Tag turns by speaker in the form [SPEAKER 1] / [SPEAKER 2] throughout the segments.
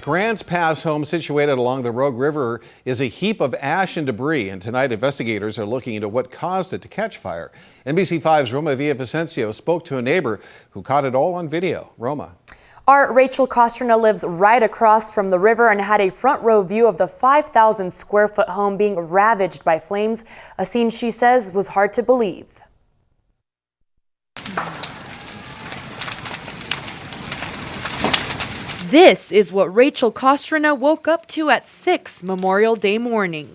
[SPEAKER 1] Grants Pass home situated along the Rogue River is a heap of ash and debris, and tonight investigators are looking into what caused it to catch fire. NBC5's Roma Villavicencio spoke to a neighbor who caught it all on video. Roma.
[SPEAKER 2] Our Rachel Costrina lives right across from the river and had a front row view of the 5,000 square foot home being ravaged by flames, a scene she says was hard to believe. This is what Rachel Costrina woke up to at 6 Memorial Day morning.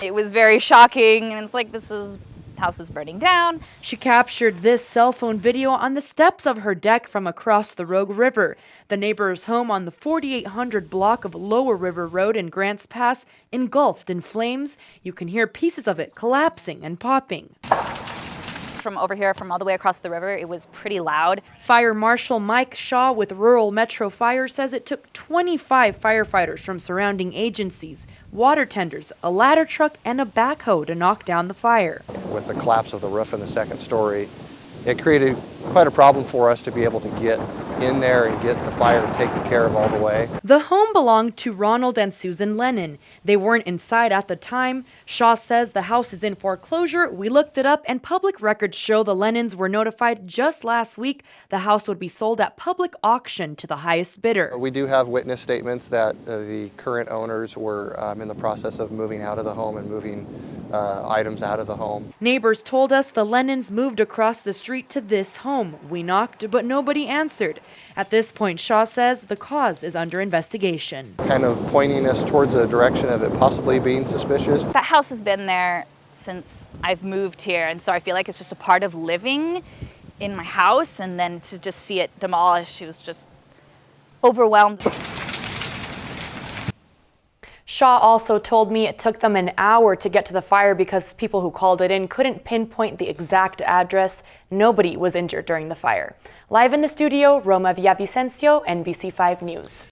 [SPEAKER 3] It was very shocking, and it's like, house is burning down.
[SPEAKER 2] She captured this cell phone video on the steps of her deck from across the Rogue River. The neighbor's home on the 4800 block of Lower River Road in Grants Pass engulfed in flames. You can hear pieces of it collapsing and popping.
[SPEAKER 3] From over here, from all the way across the river, it was pretty loud.
[SPEAKER 2] Fire Marshal Mike Shaw with Rural Metro Fire says it took 25 firefighters from surrounding agencies, water tenders, a ladder truck, and a backhoe to knock down the fire.
[SPEAKER 4] With the collapse of the roof in the second story, it created quite a problem for us to be able to get in there and get the fire taken care of all the way.
[SPEAKER 2] The home belonged to Ronald and Susan Lennon. They weren't inside at the time. Shaw says the house is in foreclosure. We looked it up, and public records show the Lennons were notified just last week the house would be sold at public auction to the highest bidder.
[SPEAKER 4] We do have witness statements that the current owners were in the process of moving out of the home and moving items out of the home.
[SPEAKER 2] Neighbors told us the Lennons moved across the street to this home. We knocked, but nobody answered. At this point, Shaw says the cause is under investigation.
[SPEAKER 4] Kind of pointing us towards a direction of it possibly being suspicious.
[SPEAKER 3] That house has been there since I've moved here, and so I feel like it's just a part of living in my house, and then to just see it demolished, she was just overwhelmed. Shaw also told me it took them an hour to get to the fire because people who called it in couldn't pinpoint the exact address. Nobody was injured during the fire. Live in the studio, Roma Villavicencio, NBC5 News.